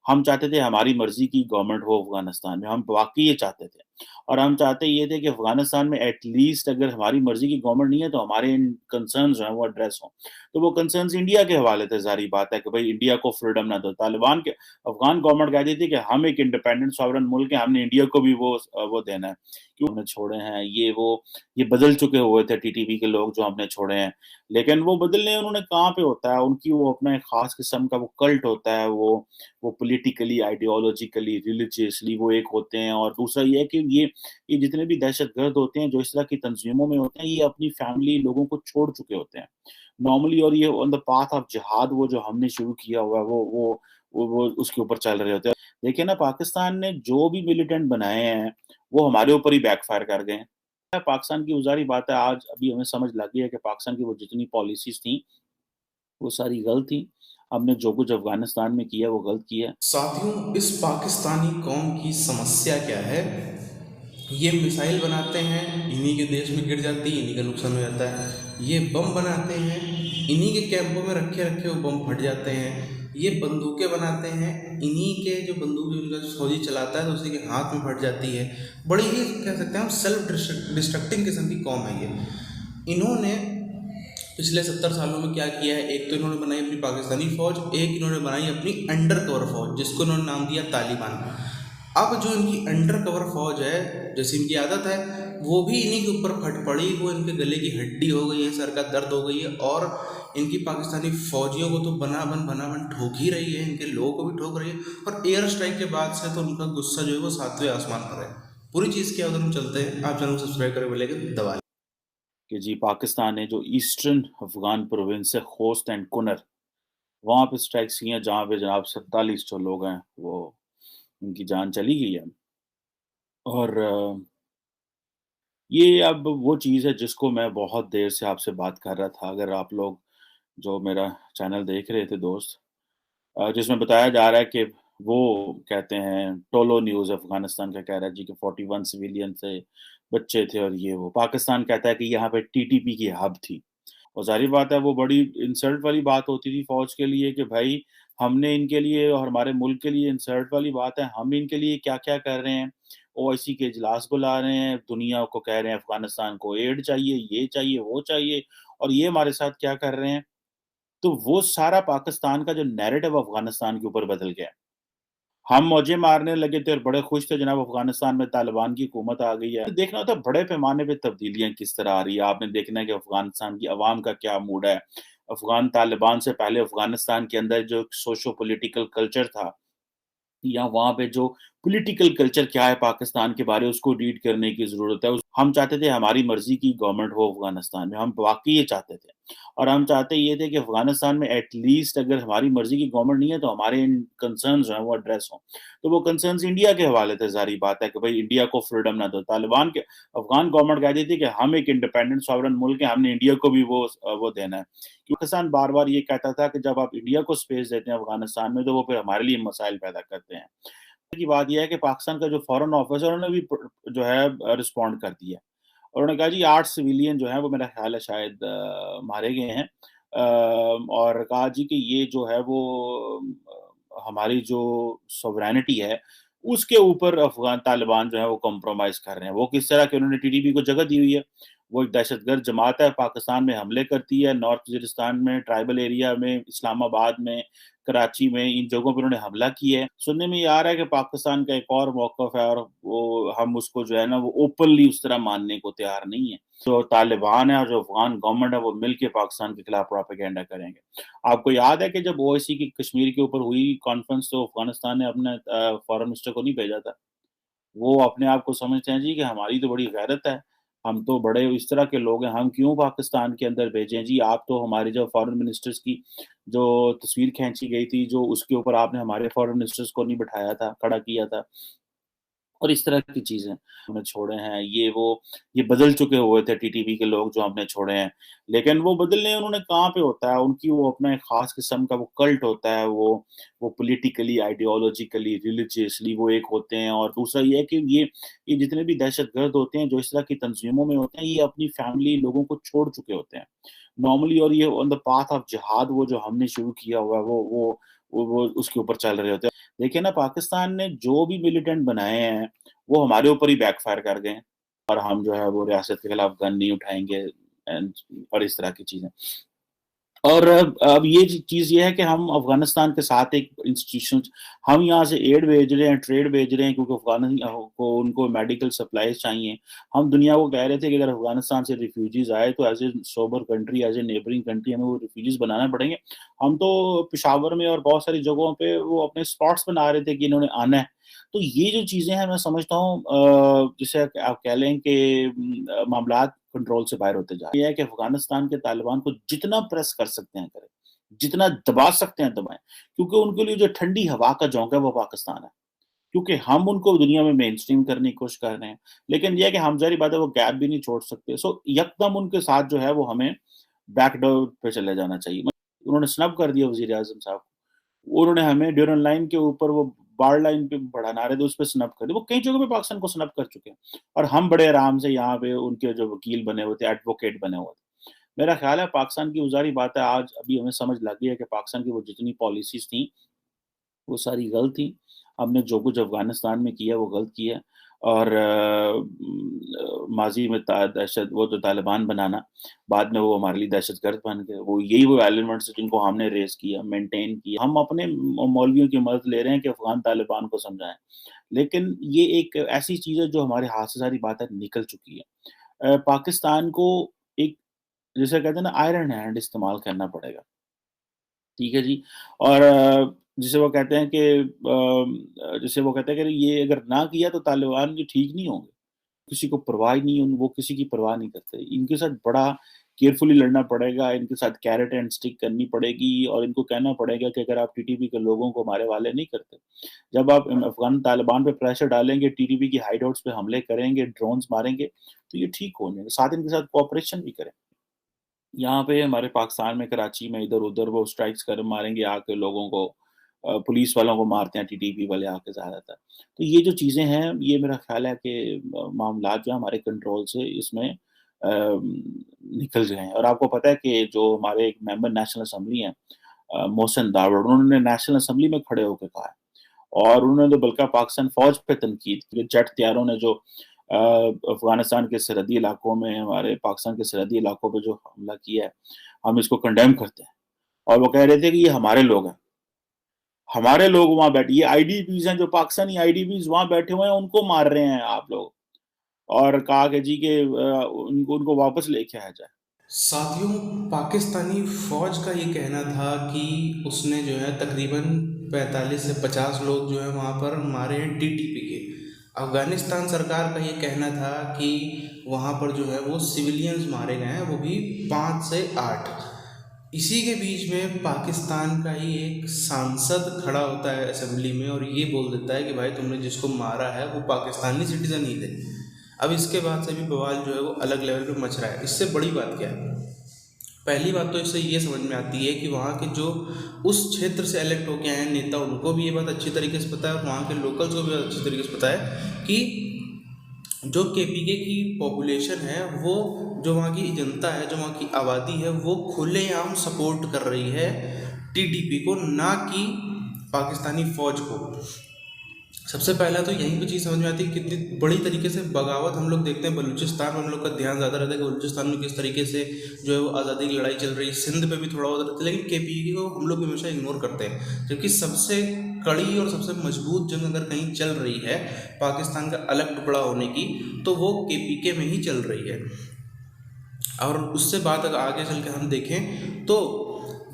हम चाहते थे हमारी मर्ज़ी की गवर्नमेंट हो अफ़गानिस्तान में, हम वाक़ई ये चाहते थे। और हम चाहते ये थे कि अफ़गानिस्तान में एट लीस्ट अगर हमारी मर्ज़ी की गवर्नमेंट नहीं है तो हमारे इन कंसर्न्स जो हैं वो एड्रेस हों। तो वो कंसर्न्स इंडिया के हवाले थे, ज़ाहिर बात है कि भई इंडिया को फ्रीडम ना दो। तालिबान के अफ़गान गवर्नमेंट कहती थी कि हम एक इंडिपेंडेंट सॉवरेन मुल्क है, हमने इंडिया को भी वो देना है। क्यों हमने छोड़े हैं, ये बदल चुके हुए थे टीटीपी के लोग जो हमने छोड़े हैं। लेकिन वो बदलने उन्होंने कहाँ पे होता है, उनकी वो अपना एक ख़ास किस्म का वो कल्ट होता है, वो पॉलिटिकली, आइडियोलॉजिकली, रिलिजियसली वो एक होते हैं। और दूसरा ये है कि ये जितने भी दहशतगर्द होते हैं, जो इस तरह की तंज़ीमों में होते हैं, ये अपनी फैमिली लोगों को छोड़ चुके होते हैं। नॉर्मली और ये ऑन द पाथ ऑफ जिहाद वो जो हमने शुरू किया हुआ है, वो उसके ऊपर चल रहे होते हैं। देखिए ना, पाकिस्तान ने जो भी मिलिटेंट बनाए हैं, वो हमारे ऊपर ही बैकफ़ायर कर गए हैं। पाकिस्तान की वो ज़ाहिर बात है, आज अभी हमें समझ लग गई है कि पाकिस्तान की वो जितनी पॉलिसीज़ थी, वो सारी गलत थी। हमने जो कुछ अफ़गानिस्तान में किया, वो गलत किया है। साथियों, इस पाकिस्तानी कौम की समस्या क्या है? ये मिसाइल बनाते हैं, इन्हीं के देश में गिर जाती है, इन्हीं का नुकसान हो जाता है। ये बम बनाते हैं, इन्हीं के कैंपों में रखे रखे वो बम फट जाते हैं। ये बंदूकें बनाते हैं, इन्हीं के जो बंदूक जो उनका फौजी चलाता है तो उसी के हाथ में फट जाती है। बड़ी ही कह सकते हैं हम सेल्फ डिस्ट्रक्टिंग किस्म की कौम है ये। इन्होंने पिछले 70 सालों में क्या किया है? एक तो इन्होंने बनाई अपनी पाकिस्तानी फौज, एक इन्होंने बनाई अपनी अंडर कवर फौज, जिसको इन्होंने नाम दिया तालिबान। अब जो इनकी अंडर कवर फौज है, जैसी इनकी आदत है, वो भी इन्हीं के ऊपर फट पड़ी। वो इनके गले की हड्डी हो गई है, सर का दर्द हो गई है, और इनकी पाकिस्तानी फौजियों को तो बना बन ठोक ही रही है, इनके लोगों को भी ठोक रही है। और एयर स्ट्राइक के बाद से तो उनका गुस्सा जो है वो 7वें आसमान पर है। पूरी चीज़ क्या उधर हम चलते हैं, आप चैनल को सब्सक्राइब करें, बेल आइकन दबा लें। कि जी, पाकिस्तान ने जो ईस्टर्न अफ़गान प्रोविंस है, खोस्त एंड कुनर, वहाँ पे स्ट्राइक्स की हैं, जहाँ पे जनाब 47 जो लोग हैं, वो उनकी जान चली गई है। और ये अब वो चीज़ है जिसको मैं बहुत देर से आपसे बात कर रहा था। अगर आप लोग जो मेरा चैनल देख रहे थे दोस्त, जिसमें बताया जा रहा है कि वो कहते हैं, टोलो न्यूज़ अफ़गानिस्तान का कह रहा है जी कि 41 सिविलियन थे, बच्चे थे और ये वो। पाकिस्तान कहता है कि यहाँ पे टीटीपी की हब थी। और ज़ाहिर बात है, वो बड़ी इंसल्ट वाली बात होती थी फ़ौज के लिए कि भाई, हमने इनके लिए और हमारे मुल्क के लिए इंसल्ट वाली बात है, हम इनके लिए क्या-क्या कर रहे हैं। ओआईसी के इजलास बुला रहे हैं, दुनिया को कह रहे हैं अफ़गानिस्तान को एड चाहिए, ये चाहिए, वो चाहिए, और ये हमारे साथ क्या कर रहे हैं। तो वो सारा पाकिस्तान का जो नैरेटिव अफ़गानिस्तान के ऊपर बदल गया है। हम मौजें मारने लगे थे और बड़े खुश थे, जनाब अफ़गानिस्तान में तालिबान की हुकूमत आ गई है। तो देखना होता है बड़े पैमाने पे तब्दीलियाँ किस तरह आ रही है। आपने देखना है कि अफ़गानिस्तान की अवाम का क्या मूड है। अफ़गान तालिबान से पहले अफ़गानिस्तान के अंदर जो सोशो पॉलिटिकल कल्चर था, या वहाँ पे जो पॉलिटिकल कल्चर क्या है पाकिस्तान के बारे, उसको रीड करने की ज़रूरत है। उस हम चाहते थे हमारी मर्ज़ी की गवर्नमेंट हो अफ़गानिस्तान में, हम वाक़ई ये चाहते थे। और हम चाहते ये थे कि अफ़गानिस्तान में एट लीस्ट अगर हमारी मर्ज़ी की गवर्नमेंट नहीं है तो हमारे इन कंसर्न्स जो हैं वो एड्रेस हों। तो वो कंसर्न्स इंडिया के हवाले थे, ज़ाहिर बात है कि भई इंडिया को फ्रीडम ना दो। तालिबान के अफ़गान गवर्नमेंट कहती थी कि हम एक इंडिपेंडेंट सॉवरेन मुल्क है, हमने इंडिया को भी वो देना है। पाकिस्तान बार-बार ये कहता था कि जब आप इंडिया को स्पेस देते हैं अफ़गानिस्तान में, तो वो फिर हमारे लिए मसाइल पैदा करते हैं। की बात ये है कि पाकिस्तान का जो फ़ॉरेन ऑफ़िस है, उन्होंने भी जो है रिस्पॉन्ड कर दिया। और उन्होंने कहा जी 8 सिविलियन जो हैं वो मेरा ख़्याल है शायद मारे गए हैं। और कहा जी कि ये जो है वो हमारी जो सॉवरेनिटी है, उसके ऊपर अफ़गान तालिबान जो है वो कॉम्प्रोमाइज़ कर रहे हैं। वो किस तरह कि उन्होंने टीटीपी को जगह दी हुई है। वो एक दहशतगर्द जमात है, पाकिस्तान में हमले करती है, नॉर्थ वज़ीरिस्तान में, ट्राइबल एरिया में, इस्लामाबाद में, कराची में, इन जगहों पर उन्होंने हमला किया है। सुनने में ये आ रहा है कि पाकिस्तान का एक और मौक़िफ़ है और वो हम उसको जो है ना वो ओपनली उस तरह मानने को तैयार नहीं है। जो तालिबान है और जो अफ़गान गवर्नमेंट है वो मिल के पाकिस्तान के खिलाफ प्रोपेगेंडा करेंगे। आपको याद है कि जब ओआईसी की कश्मीर के ऊपर हुई कॉन्फ्रेंस, तो अफ़गानिस्तान ने अपने फ़ॉरेन मिनिस्टर को नहीं भेजा था। वो अपने आप को समझते हैं जी कि हमारी तो बड़ी गैरत है, हम तो बड़े इस तरह के लोग हैं, हम क्यों पाकिस्तान के अंदर भेजें जी। आप तो हमारे जो फ़ॉरेन मिनिस्टर्स की जो तस्वीर खींची गई थी, जो उसके ऊपर आपने हमारे फ़ॉरेन मिनिस्टर्स को नहीं बिठाया था, खड़ा किया था। और इस तरह की चीज़ें हमने छोड़े हैं, ये बदल चुके हुए थे टीटीपी के लोग जो हमने छोड़े हैं। लेकिन वो बदलने उन्होंने कहाँ पे होता है, उनकी वो अपना एक ख़ास किस्म का वो कल्ट होता है, वो पॉलिटिकली, आइडियोलॉजिकली, रिलिजियसली वो एक होते हैं। और दूसरा ये है कि ये जितने भी दहशतगर्द होते हैं, जो इस तरह की तंज़ीमों में होते हैं, ये अपनी फैमिली लोगों को छोड़ चुके होते हैं। नॉर्मली और ये ऑन द पाथ ऑफ जिहाद वो जो हमने शुरू किया हुआ है, वो उसके ऊपर चल रहे होते हैं। देखिए ना, पाकिस्तान ने जो भी मिलिटेंट बनाए हैं, वो हमारे ऊपर ही बैकफायर कर गए हैं, और हम जो है वो रियासत के खिलाफ गन नहीं उठाएँगे एंड और इस तरह की चीज़ें। और अब ये चीज़ ये है कि हम अफ़गानिस्तान के साथ एक इंस्टीट्यूशन, हम यहाँ से एड भेज रहे हैं, ट्रेड भेज रहे हैं, क्योंकि अफ़गान को उनको मेडिकल सप्लाइज़ चाहिए। हम दुनिया को कह रहे थे कि अगर अफ़गानिस्तान से रिफ्यूजीज़ आए तो as a sober country, as a neighbouring country हमें वो रिफ्यूजीज़ बनाने पड़ेंगे। हम तो पेशावर में और बहुत सारी जगहों पे वो अपने स्पॉट्स बना रहे थे कि इन्होंने आना है। तो ये जो चीज़ें हैं, मैं समझता हूँ जिसे आप कह लें कि मामलात कंट्रोल से बाहर होते जा रहे हैं। ये है कि अफ़गानिस्तान के तालिबान को जितना प्रेस कर सकते हैं करें, जितना दबा सकते हैं दबाएँ, क्योंकि उनके लिए जो ठंडी हवा का झोंका है वो पाकिस्तान है। क्योंकि हम उनको दुनिया में मेनस्ट्रीम करने की कोशिश कर रहे हैं, लेकिन ये है कि हम ज़ाहिर बात है वो गैप भी नहीं छोड़ सकते। सो यकदम उनके साथ जो है वो हमें बैकडोर पे चले जाना चाहिए। उन्होंने स्नब कर दिया वज़ीर-ए-आज़म साहब को। उन्होंने हमें ड्यूरन लाइन के ऊपर वो बार्ड लाइन पे बढ़ाना रहे थे, उस पे स्नब कर दिया। वो कई जगहों पे पाकिस्तान को स्नब कर चुके हैं, और हम बड़े आराम से यहाँ पे उनके जो वकील बने हुए थे, एडवोकेट बने हुए थे। मेरा ख़्याल है पाकिस्तान की वो ज़ाहिर बात है, आज अभी हमें समझ लग गई है कि पाकिस्तान की वो जितनी पॉलिसीज़ थी, वो सारी गलत थी। हमने जो कुछ अफ़गानिस्तान में किया वो गलत किया है, और माज़ी में ता दहशत वो जो तालिबान बनाना, बाद में वो हमारे लिए दहशतगर्द बन गए। वो यही वो एलिमेंट्स जिनको हमने रेज़ किया, मेंटेन किया। हम अपने मौलवियों की मदद ले रहे हैं कि अफ़गान तालिबान को समझाएँ। लेकिन ये एक ऐसी चीज़ है जो हमारे हाथ से सारी बातें निकल चुकी है। पाकिस्तान को एक, जिसे कहते हैं ना, आयरन हैंड इस्तेमाल करना पड़ेगा। ठीक है जी। और जिसे वो कहते हैं कि जिसे वो कहते हैं कि ये अगर ना किया तो तालिबान ये ठीक नहीं होंगे। किसी को परवाह ही नहीं, वो किसी की परवाह नहीं करते। इनके साथ बड़ा केयरफुली लड़ना पड़ेगा, इनके साथ कैरेट एंड स्टिक करनी पड़ेगी, और इनको कहना पड़ेगा कि अगर आप टीटीपी के लोगों को हमारे हवाले नहीं करते, जब आप अफ़गान तालिबान पे प्रेशर डालेंगे, टीटीपी की हाइडआउट्स पे हमले करेंगे, ड्रोन्स मारेंगे, तो ये ठीक हो जाएगा। साथ इनके साथ कोऑपरेशन भी करें। यहाँ पे हमारे पाकिस्तान में, कराची में इधर-उधर वो स्ट्राइक्स कर मारेंगे आके लोगों को, पुलिस वालों को मारते हैं टीटीपी वाले आके ज़्यादातर। तो ये जो चीज़ें हैं, ये मेरा ख़्याल है कि मामलात जो हैं हमारे कंट्रोल से इसमें निकल गए हैं। और आपको पता है कि जो हमारे एक मेंबर नेशनल असेंबली हैं, मोहसिन दावड़, उन्होंने नेशनल असेंबली में खड़े होके कहा है, और उन्होंने तो बल्कि पाकिस्तान फ़ौज पे तनकीद की, जेट तैयारों ने जो अफ़गानिस्तान के सरहदी इलाकों में, हमारे पाकिस्तान के सरहदी इलाकों पे जो हमला किया है, हम इसको कंडेम करते हैं। और वो कह रहे थे कि ये हमारे लोग हैं। हमारे लोग वहाँ बैठे, ये आईडीपीज़ हैं, जो पाकिस्तानी आईडीपीज़ वहाँ बैठे हुए हैं, उनको मार रहे हैं आप लोग। और कहा कि जी के उनको उनको वापस लेके आया जाए। साथियों, पाकिस्तानी फ़ौज का ये कहना था कि उसने जो है तकरीबन 45 से 50 लोग जो है वहाँ पर मारे हैं टीटीपी के। अफ़गानिस्तान सरकार का ये कहना था कि वहाँ पर जो है वो सिविलियंस मारे गए हैं, वो भी 5 से 8। इसी के बीच में पाकिस्तान का ही एक सांसद खड़ा होता है असेंबली में और ये बोल देता है कि भाई तुमने जिसको मारा है वो पाकिस्तानी सिटीज़न ही थे। अब इसके बाद से भी बवाल जो है वो अलग लेवल पे मच रहा है। इससे बड़ी बात क्या है? पहली बात तो इससे ये समझ में आती है कि वहाँ के जो उस क्षेत्र से इलेक्ट होके आए हैं नेता, उनको भी ये बात अच्छी तरीके से पता है और वहाँ के लोकल्स को भी अच्छी तरीके से पता है कि जो केपीके की पॉपुलेशन है, वो जो वहाँ की जनता है, जो वहाँ की आबादी है, वो खुलेआम सपोर्ट कर रही है टीटीपी को, ना कि पाकिस्तानी फ़ौज को। सबसे पहला तो यहीं पे चीज़ समझ में आती है कितनी बड़ी तरीके से बगावत हम लोग देखते हैं बलूचिस्तान में। हम लोग का ध्यान ज़्यादा रहता है कि बलूचिस्तान में किस तरीके से जो है वो आज़ादी की लड़ाई चल रही है। सिंध पे भी थोड़ा बहुत रहता है, लेकिन केपीके को हम लोग हमेशा इग्नोर करते हैं। जबकि सबसे कड़ी और सबसे मजबूत जंग अगर कहीं चल रही है पाकिस्तान का अलग टुकड़ा होने की, तो वो केपीके में ही चल रही है। और उससे बात अगर आगे चल के हम देखें तो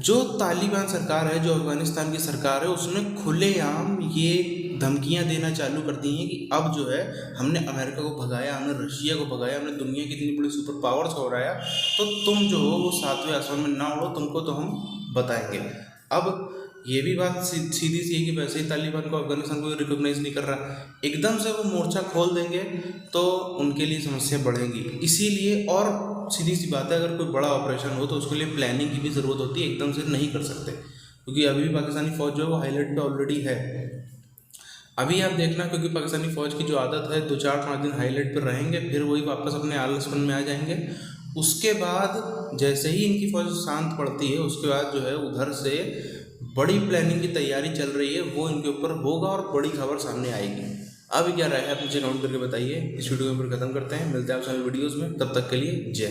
जो तालिबान सरकार है, जो अफ़गानिस्तान की सरकार है, उसने खुलेआम ये धमकियां देना चालू कर दी हैं कि अब जो है हमने अमेरिका को भगाया, हमने रशिया को भगाया, हमने दुनिया की इतनी बड़ी सुपर पावर्स को हराया, तो तुम जो हो वो 7वें आसमान में ना उड़ो, तुमको तो हम बताएंगे। अब ये भी बात सीधी सी है कि वैसे ही तालिबान को अफगानिस्तान को रिकॉग्नाइज नहीं कर रहा, एकदम से वो मोर्चा खोल देंगे तो उनके लिए समस्या बढ़ेगी। इसीलिए, और सीधी सी बात है, अगर कोई बड़ा ऑपरेशन हो तो उसके लिए प्लानिंग की भी ज़रूरत होती है, एकदम से नहीं कर सकते, क्योंकि अभी भी पाकिस्तानी फ़ौज जो है वो हाईलाइट पे ऑलरेडी है। अभी आप देखना, क्योंकि पाकिस्तानी फ़ौज की जो आदत है 2-4-5 दिन हाईलाइट पर रहेंगे, फिर वही वापस अपने आलसपन में आ जाएंगे। उसके बाद जैसे ही इनकी फ़ौज शांत पड़ती है, उसके बाद जो है उधर से बड़ी प्लानिंग की तैयारी चल रही है, वो इनके ऊपर होगा और बड़ी खबर सामने आएगी। अभी क्या राय है आप मुझे कमेंट करके बताइए। इस वीडियो को ऊपर खत्म करते हैं, मिलते हैं आप सारे वीडियोज़ में, तब तक के लिए जय।